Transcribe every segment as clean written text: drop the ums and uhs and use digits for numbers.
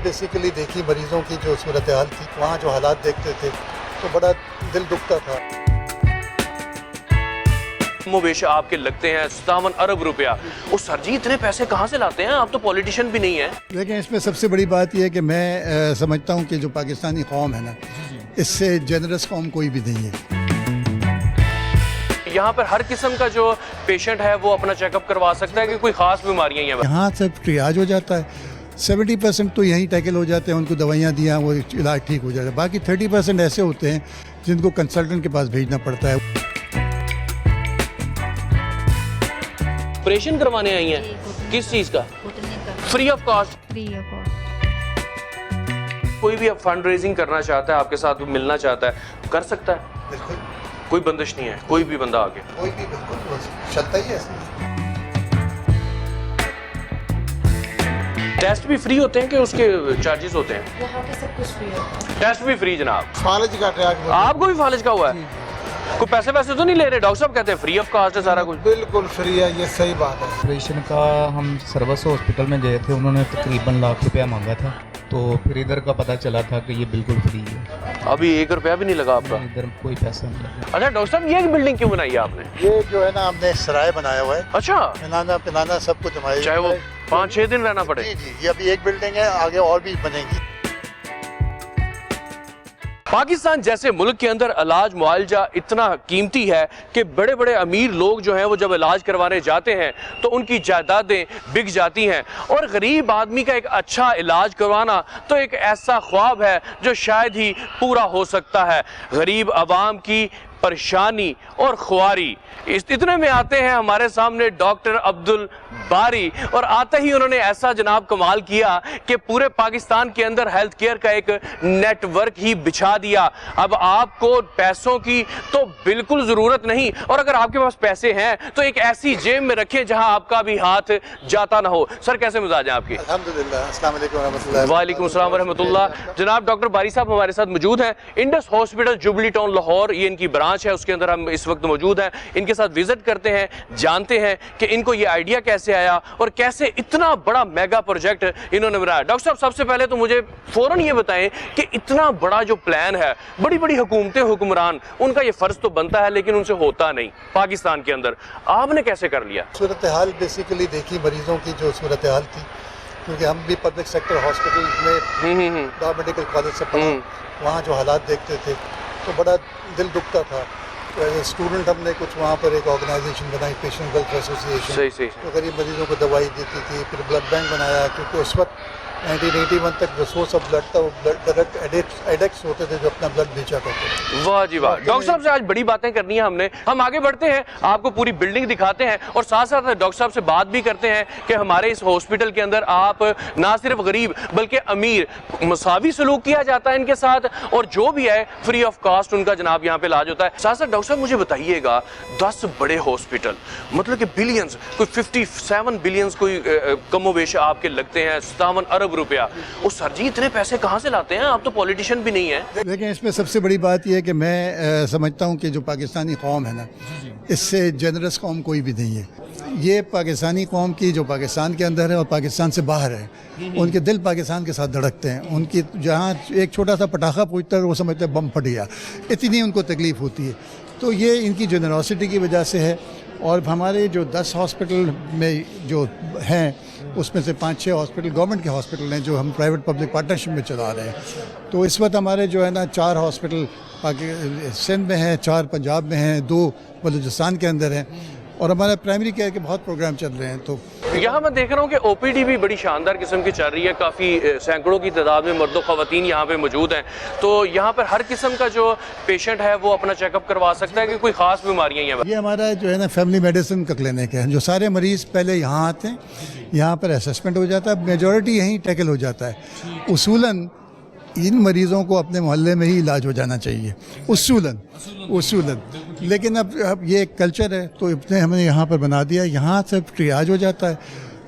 Basically دیکھی مریضوں کی جو صورتحال تھی، وہاں جو حالات دیکھتے تھے تو بڑا دل دکھتا تھا۔ بیش آپ کے لگتے ہیں 57 ارب روپیہ، وہ سر جی اتنے پیسے کہاں سے لاتے ہیں؟ آپ تو پولیٹیشین بھی نہیں ہیں۔ لیکن اس میں سب سے بڑی بات یہ ہے کہ میں سمجھتا ہوں کہ جو پاکستانی قوم ہے نا، اس سے جنرس قوم کوئی بھی نہیں ہے۔ یہاں پر ہر قسم کا جو پیشنٹ ہے وہ اپنا چیک اپ کروا سکتا ہے کہ کوئی خاص بیماریاں ہیں؟ یہاں سے ٹریاج ہو جاتا ہے، 70% تو یہیں ٹیکل ہو جاتے ہیں، ان کو دوائیاں دیا وہ علاج ٹھیک ہو جاتا ہے، باقی 30% ایسے ہوتے ہیں جن کو کنسلٹنٹ کے پاس بھیجنا پڑتا ہے۔ آپریشن کروانے آئی ہیں؟ کس چیز کا؟ Free of cost? کوئی بھی اب فنڈ ریزنگ کرنا چاہتا ہے، آپ کے ساتھ ملنا چاہتا ہے، کر سکتا ہے؟ بالکل، کوئی بندش نہیں ہے، کوئی بھی بندہ آگے، کوئی بھی بالکل چلتا ہی ہے۔ ٹیسٹ بھی فری ہوتے ہیں کہ اس کے چارجز ہوتے ہیں؟ یہاں پہ سب کچھ فری ہوتا ہے۔ ٹیسٹ بھی فری جناب؟ فالج کا ٹریک آپ کو بھی فالج کا ہوا ہے؟ کوئی پیسے ویسے تو نہیں لے رہے؟ ڈاکٹر صاحب کہتے ہیں فری آف کاسٹ ہے سارا کچھ۔ بالکل فری ہے، یہ صحیح بات ہے۔ آپریشن کا ہم سروس ہاسپٹل میں گئے تھے، انہوں نے تقریباً ₹1,00,000 مانگا تھا، تو پھر ادھر کا پتہ چلا تھا کہ یہ بالکل فری ہے۔ ابھی 1 روپیہ بھی نہیں لگا آپ کا؟ ادھر کوئی پیسہ نہیں لگا۔ اچھا ڈاکٹر صاحب یہ بلڈنگ کیوں بنائی ہے آپ نے؟ یہ جو ہے نا ہم نے سرائے بنایا ہوا ہے، اچھا، کھلانا پلانا سب کچھ ہمارے، چاہے وہ 5-6 دن رہنا پڑے؟ جی جی، یہ ابھی ایک بلڈنگ ہے، آگے اور بھی بنے گی۔ پاکستان جیسے ملک کے اندر علاج معالجہ اتنا قیمتی ہے کہ بڑے بڑے امیر لوگ جو ہیں وہ جب علاج کروانے جاتے ہیں تو ان کی جائیدادیں بک جاتی ہیں، اور غریب آدمی کا ایک اچھا علاج کروانا تو ایک ایسا خواب ہے جو شاید ہی پورا ہو سکتا ہے۔ غریب عوام کی پریشانی اور خواری، اتنے میں آتے ہیں ہمارے سامنے ڈاکٹر عبدالباری، اور آتے ہی انہوں نے ایسا جناب کمال کیا کہ پورے پاکستان کے اندر ہیلتھ کیئر کا ایک نیٹ ورک ہی بچھا دیا۔ اب آپ کو پیسوں کی تو بالکل ضرورت نہیں، اور اگر آپ کے پاس پیسے ہیں تو ایک ایسی جیب میں رکھیں جہاں آپ کا بھی ہاتھ جاتا نہ ہو۔ سر کیسے مزاج ہیں آپ کے؟ الحمدللہ، السلام علیکم ورحمۃ اللہ۔ وعلیکم السلام ورحمۃ اللہ۔ جناب ڈاکٹر باری صاحب ہمارے ساتھ موجود ہیں، Indus hospital jubilee town Lahore, یہ ان کی برانچ ہے، اس کے اندر ہم اس وقت موجود ہیں۔ ان کے ساتھ وزٹ کرتے ہیں، جانتے ہیں کہ ان کو یہ آئیڈیا کیسے آیا اور کیسے اتنا بڑا میگا پروجیکٹ انہوں نے بنایا۔ ڈاکٹر صاحب سب سے پہلے تو مجھے فوراً یہ بتائیں کہ اتنا بڑا جو پلان ہے، بڑی بڑی حکومتیں، حکمران، ان کا یہ فرض تو بنتا ہے لیکن ان سے ہوتا نہیں پاکستان کے اندر، آپ نے کیسے کر لیا؟ صورتحال بیسیکلی دیکھی مریضوں کی جو صورتحال تھی، کیونکہ ہم بھی پبلک سیکٹر ہاسپٹل میں ڈار میڈیکل کالج سے پڑھا، وہاں جو حالات دیکھتے تھے تو بڑا دل دکھتا تھا۔ اسٹوڈنٹ ہم نے کچھ وہاں پر ایک آرگنائزیشن بنائی، پیشنٹ ویلفیئر ایسوسیشن، جو غریب مریضوں کو دوائی دیتی تھی۔ پھر بلڈ بینک بنایا، کیونکہ اس وقت 1981 تک جو سورس آف بلڈ تھا وہ بلڈ ڈائریکٹ ایڈکٹس ہوتے تھے جو اپنا بلڈ بیچا کرتے تھے۔ واہ جی واہ، ڈاکٹر صاحب سے آج بڑی باتیں کرنی ہیں ہم نے، ہم آگے بڑھتے ہیں، آپ کو پوری بلڈنگ دکھاتے ہیں، اور ساتھ ساتھ ڈاکٹر صاحب سے بات بھی کرتے ہیں کہ ہمارے اس ہاسپٹل کے اندر آپ نہ صرف غریب بلکہ امیر مساوی سلوک کیا جاتا ہے ان کے ساتھ، اور جو بھی ہے فری آف کاسٹ ان کا جناب یہاں پہ علاج ہوتا ہے۔ ساتھ ساتھ ڈاکٹر صاحب مجھے بتائیے گا، 10 بڑے ہاسپٹل، مطلب کہ بلینز، کوئی 57 بلینز کوئی کم و بیش آپ کے لگتے ہیں، 57 ارب روپیہ، وہ سر جی اتنے پیسے کہاں سے لاتے ہیں؟ آپ تو پولیٹیشین بھی نہیں ہیں۔ لیکن اس میں سب سے بڑی بات یہ ہے کہ میں سمجھتا ہوں کہ جو پاکستانی قوم ہے نا، اس سے جنرس قوم کوئی بھی نہیں ہے۔ یہ پاکستانی قوم کی جو پاکستان کے اندر ہے اور پاکستان سے باہر ہے، ان کے دل پاکستان کے ساتھ دھڑکتے ہیں۔ ان کی جہاں ایک چھوٹا سا پٹاخہ پوچھتا ہے وہ سمجھتے ہیں بم پھٹ گیا، اتنی ان کو تکلیف ہوتی ہے۔ تو یہ ان کی جنراسٹی کی وجہ سے ہے۔ اور ہمارے جو 10 ہاسپٹل میں جو ہیں، اس میں سے 5-6 ہاسپٹل گورنمنٹ کے ہاسپٹل ہیں جو ہم پرائیویٹ پبلک پارٹنرشپ میں چلا رہے ہیں۔ تو اس وقت ہمارے جو ہے نا 4 ہاسپٹل سندھ میں ہیں، 4 پنجاب میں ہیں، 2 بلوچستان کے اندر ہیں، اور ہمارے پرائمری کیئر کے بہت پروگرام چل رہے ہیں۔ تو یہاں میں دیکھ رہا ہوں کہ او پی ڈی بھی بڑی شاندار قسم کی چل رہی ہے، کافی سینکڑوں کی تعداد میں مرد و خواتین یہاں پہ موجود ہیں، تو یہاں پر ہر قسم کا جو پیشنٹ ہے وہ اپنا چیک اپ کروا سکتا ہے کہ کوئی خاص بیماریاں ہیں؟ یہ ہمارا جو ہے نا فیملی میڈیسن کا کلینک ہے، جو سارے مریض پہلے یہاں آتے ہیں، یہاں پر اسسمنٹ ہو جاتا ہے، میجورٹی یہیں ٹیکل ہو جاتا ہے۔ اصولاً ان مریضوں کو اپنے محلے میں ہی علاج ہو جانا چاہیے، اصولاً، لیکن اب یہ ایک کلچر ہے تو ابنے ہم نے یہاں پر بنا دیا، یہاں سے ٹریاج ہو جاتا ہے،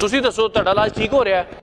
ਤੁਸੀਂ ਦੱਸੋ ਤੁਹਾਡਾ ਇਲਾਜ ਠੀਕ ਹੋ ਰਿਹਾ ਹੈ?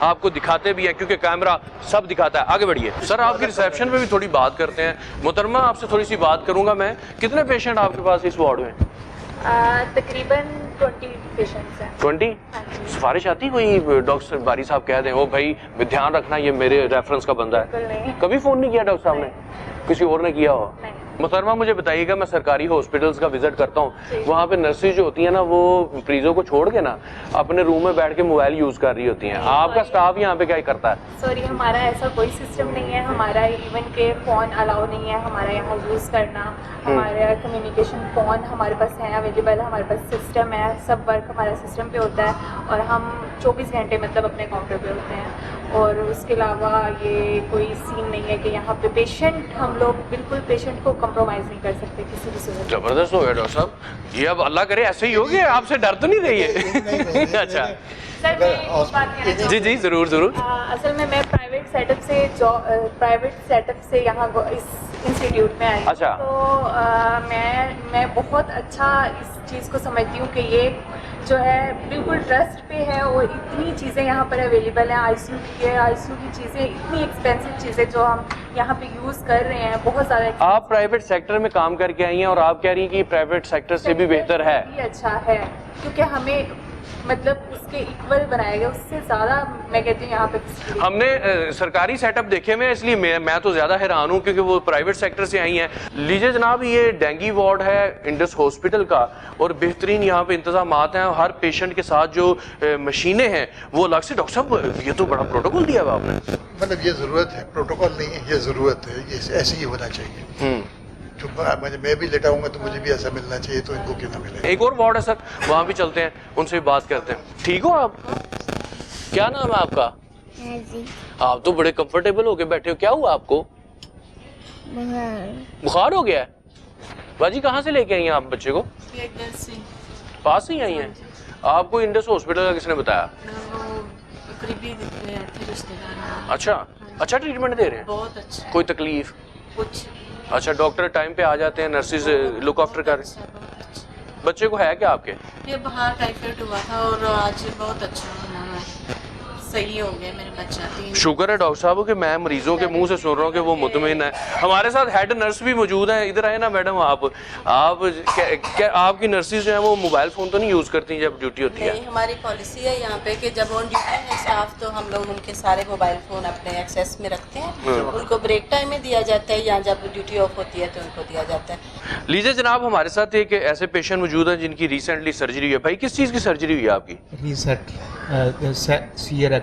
آپ کو دکھاتے بھی ہیں, کیونکہ کیمرہ سب دکھاتا ہے. آگے بڑھیے سر, آپ کی ریسیپشن پہ بھی تھوڑی بات کرتے ہیں. محترمہ آپ سے تھوڑی سی بات کروں گا میں, کتنے پیشنٹ آپ کے پاس اس وارڈ میں؟ تقریباً 20 پیشنٹس ہیں. 20؟ سفارش آتی کوئی ڈاکٹر باری صاحب کہہ دیں او بھائی دھیان رکھنا یہ میرے ریفرنس کا بندہ ہے؟ بالکل نہیں. کبھی فون نہیں کیا ڈاکٹر صاحب نے, کسی اور نے کیا ہو؟ محترمہ مجھے بتائیے گا, میں سرکاری ہاسپٹلس کا وزٹ کرتا ہوں, وہاں پہ نرسز جو ہوتی ہیں نا وہ مریضوں کو چھوڑ کے نا اپنے روم میں بیٹھ کے موبائل یوز کر رہی ہوتی ہیں. آپ کا سٹاف یہاں پہ کیا کرتا ہے؟ سوری, ہمارا ایسا کوئی سسٹم نہیں ہے. ہمارا ایون کہ فون الاؤ نہیں ہے ہمارا یہاں یوز کرنا. ہمارا کمیونیکیشن فون ہمارے پاس ہے اویلیبل, ہمارے پاس سسٹم ہے, سب ورک ہمارا سسٹم پہ ہوتا ہے, اور ہم 24 گھنٹے مطلب اپنے کاؤنٹر پہ ہوتے ہیں. اور اس کے علاوہ یہ کوئی سین نہیں ہے کہ یہاں پہ پیشنٹ, ہم لوگ بالکل پیشنٹ کو کمپرومائز نہیں کر سکتے کسی بھی صورت. زبردست ہو گیا ڈاکٹر صاحب, یہ اب اللہ کرے ایسے ہی ہوگی, آپ سے ڈر تو نہیں رہی ہے؟ اچھا سر میں ایک بات کہنا چاہوں جی جی ضرور ضرور. اصل میں پرائیویٹ سیٹ اپ سے یہاں اس انسٹیٹیوٹ میں آئی. اچھا. تو میں بہت اچھا اس چیز کو سمجھتی ہوں کہ یہ جو ہے بالکل ٹرسٹ پہ ہے, اور اتنی چیزیں یہاں پر اویلیبل ہیں. آئی سی یو کی چیزیں, اتنی ایکسپینسو چیزیں جو ہم یہاں پہ یوز کر رہے ہیں, بہت زیادہ. آپ پرائیویٹ سیکٹر میں کام کر کے آئی ہیں اور آپ کہہ رہی ہیں کہ پرائیویٹ سیکٹر سے بھی بہتر ہے. اچھا ہے, کیونکہ ہمیں مطلب اس کے ایکول بنایا گیا, اس سے زیادہ میں کہتی ہوں یہاں پہ. ہم نے سرکاری سیٹ اپ دیکھے ہوئے, اس لیے میں تو زیادہ حیران ہوں کیونکہ وہ پرائیویٹ سیکٹر سے آئی ہیں. لیجیے جناب, یہ ڈینگی وارڈ ہے انڈس ہاسپٹل کا, اور بہترین یہاں پہ انتظامات ہیں. ہر پیشنٹ کے ساتھ جو مشینیں ہیں وہ الگ سے. ڈاکٹر صاحب یہ تو بڑا پروٹوکول دیا ہوا آپ نے. مطلب یہ ضرورت ہے, پروٹوکول نہیں ہے, یہ ضرورت ہے, یہ ایسے ہی ہونا چاہیے. جو میں بھی لیٹا ہوں گا تو مجھے بھی ایسا ملنا چاہیے, تو ان کو کیوں نہ ملے. ایک اور وارڈ ہے سر, وہاں بھی چلتے ہیں, ان سے بھی بات کرتے ہیں. ٹھیک ہو آپ؟ کیا نام ہے آپ کا؟ آپ تو بڑے کمفرٹیبل ہو کے بیٹھے ہو, کیا ہوا آپ کو؟ بخار ہو گیا ہے؟ باجی کہاں سے لے کے آئی ہیں آپ بچے کو؟ پاس ہی آئی ہیں. آپ کو انڈس ہاسپٹل کا کس نے بتایا؟ اچھا اچھا ٹریٹمنٹ دے رہے ہیں؟ بہت اچھا. کوئی تکلیف؟ کچھ. اچھا, ڈاکٹر ٹائم پہ آ جاتے ہیں, نرسز لک آفٹر کر رہے ہیں. بچے کو ہے کیا آپ کے؟ یہ باہر ٹائیفائڈ ہوا تھا اور آج بہت اچھا ہوا ہے, صحیح ہو گیا میرے بچہ. شکر ہے ڈاکٹر صاحب کہ میں مریضوں کے منہ سے سن رہا ہوں کہ وہ مطمئن ہے. ہمارے ساتھ ہیڈ نرس بھی موجود ہیں, ادھر آئے نا میڈم. آپ کی نرسز جو ہیں وہ موبائل فون تو نہیں یوز کرتی جب ڈیوٹی ہوتی ہے؟ نہیں, ہماری پالیسی ہے یہاں پہ کہ جب آن ڈیوٹی ہے اسٹاف تو ہم لوگ ان کے سارے موبائل فون اپنے ایکسیس میں رکھتے ہیں. ان کو بریک ٹائم میں دیا جاتا ہے, یا جب ڈیوٹی آف ہوتی ہے تو ان کو دیا جاتا ہے. لیجیے جناب, ہمارے ساتھ ایک ایسے پیشنٹ موجود ہیں جن کی ریسنٹلی سرجری ہوئی ہے. بھائی کس چیز کی سرجری ہوئی ہے آپ کی؟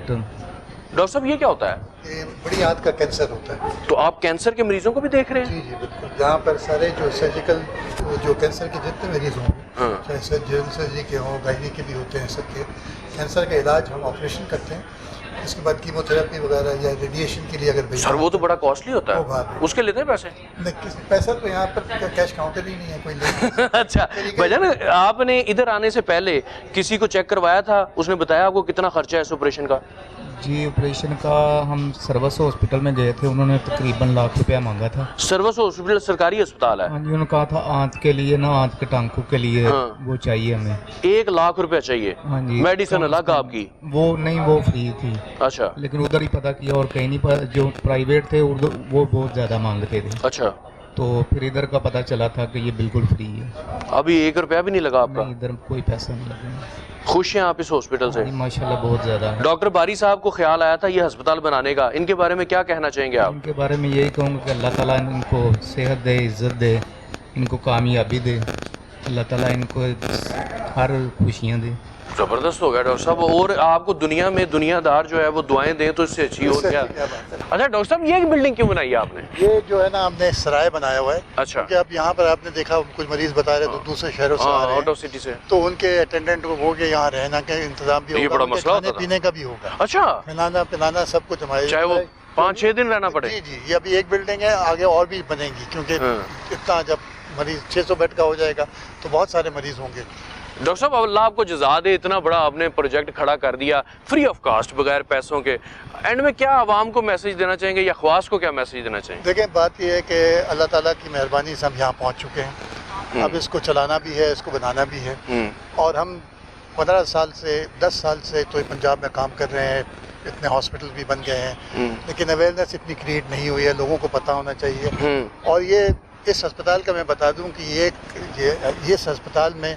ڈاکٹر صاحب یہ کیا ہوتا ہے؟ یہ بڑی آنت کا کینسر ہوتا ہے. تو آپ کینسر کے مریضوں کو بھی دیکھ رہے ہیں؟ جی جی بالکل. یہاں پر سارے جو سرجیکل جو کینسر کے جتنے مریض ہوں, چاہے جنرل سرجری کے ہوں, گائنی کے بھی ہوتے ہیں, سب کے کینسر کا علاج ہم آپریشن کرتے ہیں. اس کے بعد کیمو تھراپی وغیرہ یا ریڈیشن کے لیے اگر سر وہ تو بڑا کاسٹلی ہوتا ہے, اس کے لیتے ہیں پیسے؟ پیسہ تو یہاں پر کیش کاؤنٹر ہی نہیں ہے کوئی. اچھا بھجن, آپ نے ادھر آنے سے پہلے کسی کو چیک کروایا تھا, اس نے بتایا آپ کو کتنا خرچہ ہے اس آپریشن کا؟ جی آپریشن کا ہم سروس ہاسپٹل میں گئے تھے, انہوں نے تقریباً لاکھ روپیہ مانگا تھا. سروس ہاسپٹل سرکاری اسپتال ہے؟ ہاں جی, انہوں نے کہا تھا آنت کے لیے نا, آنت کے ٹانکوں کے لیے وہ چاہیے ہمیں 1 لاکھ روپیہ چاہیے. ہاں جی. میڈیسن الگ آپ کی؟ وہ نہیں, وہ فری تھی. اچھا. لیکن ادھر ہی پتہ کیا اور کہیں نہیں پتہ, جو پرائیویٹ تھے وہ بہت زیادہ مانگتے تھے. اچھا. تو پھر ادھر کا پتہ چلا تھا کہ یہ بالکل فری ہے. ابھی 1 روپیہ بھی نہیں لگا آپ کا؟ ادھر کوئی پیسہ نہیں لگا. خوش ہیں آپ اس ہاسپٹل سے؟ ماشاءاللہ بہت زیادہ. ڈاکٹر باری صاحب کو خیال آیا تھا یہ ہسپتال بنانے کا, ان کے بارے میں کیا کہنا چاہیں گے آپ؟ ان کے بارے میں یہی کہوں گا کہ اللہ تعالیٰ ان کو صحت دے, عزت دے, ان کو کامیابی دے. اللہ تعالیٰ ان کو ہر خوشیاں دے. زبردست ہو گیا ڈاکٹر صاحب. اور آپ کو دنیا میں دنیا دار جو ہے وہ دعائیں دیں تو اس سے اچھی اور کیا. اچھا ڈاکٹر صاحب, یہ بلڈنگ کیوں بنائی ہے آپ نے؟ یہ جو ہے نا ہم نے سرائے بنایا ہوا ہے. اچھا. کہ اب یہاں پر آپ نے دیکھا کچھ مریض بتا رہے تو دوسرے شہروں سے آ رہے ہیں, آؤٹ آف سٹی سے, تو ان کے اٹینڈنٹ کو ہو گیا یہاں رہنا کا انتظام بھی ہوگا, یہ بڑا مسئلہ ہوتا کھانے پینے کا بھی ہوگا. اچھا. کھلانا پلانا سب کچھ ہمارے, چاہے وہ 5-6 دن رہنا پڑے. جی جی. یہ ابھی ایک بلڈنگ ہے, آگے اور بھی بنے گی, کیونکہ اتنا جب مریض 600 بیڈ کا ہو جائے گا تو بہت سارے مریض ہوں گے. ڈاکٹر صاحب اللہ آپ کو جزا دے, اتنا بڑا آپ نے پروجیکٹ کھڑا کر دیا فری آف کاسٹ, بغیر پیسوں کے. اینڈ میں کیا عوام کو میسج دینا چاہیں گے یا خواص کو کیا میسج دینا چاہیں گے؟ دیکھیں بات یہ ہے کہ اللہ تعالیٰ کی مہربانی سے ہم یہاں پہنچ چکے ہیں. اب اس کو چلانا بھی ہے, اس کو بنانا بھی ہے, اور ہم 15 سال سے 10 سال سے تو پنجاب میں کام کر رہے ہیں، اتنے ہاسپٹل بھی بن گئے ہیں، لیکن اویئرنیس اتنی کریٹ نہیں ہوئی ہے، لوگوں کو پتہ ہونا چاہیے. اور یہ اس ہسپتال کا میں بتا دوں کہ اس ہسپتال میں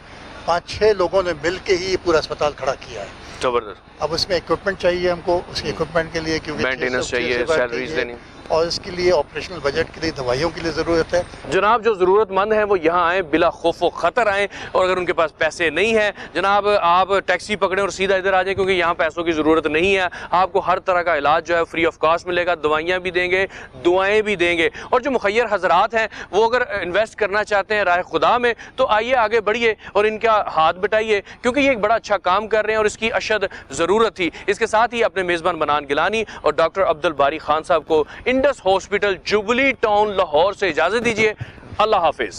5-6 لوگوں نے مل کے ہی یہ پورا ہسپتال کھڑا کیا ہے. زبردست. اب اس میں اکوپمنٹ چاہیے ہم کو، اس کے اکوپمنٹ کے لیے کیونکہ مینٹیننس چاہیے، سیلریز دینی، اور اس کے لیے آپریشنل بجٹ کے لیے دوائیوں کے لیے ضرورت ہے. جناب جو ضرورت مند ہیں وہ یہاں آئیں، بلا خوف و خطر آئیں، اور اگر ان کے پاس پیسے نہیں ہیں جناب آپ ٹیکسی پکڑیں اور سیدھا ادھر آ جائیں، کیونکہ یہاں پیسوں کی ضرورت نہیں ہے. آپ کو ہر طرح کا علاج جو ہے فری آف کاسٹ ملے گا، دوائیاں بھی دیں گے، دعائیں بھی دیں گے. اور جو مخیر حضرات ہیں وہ اگر انویسٹ کرنا چاہتے ہیں راہ خدا میں تو آئیے آگے بڑھیے اور ان کا ہاتھ بٹائیے، کیونکہ یہ ایک بڑا اچھا کام کر رہے ہیں اور اس کی اشد ضرورت تھی. اس کے ساتھ ہی اپنے میزبان منان گیلانی اور ڈاکٹر عبدالباری خان صاحب کو Indus hospital jubilee town Lahore سے اجازت دیجیے. اللہ حافظ.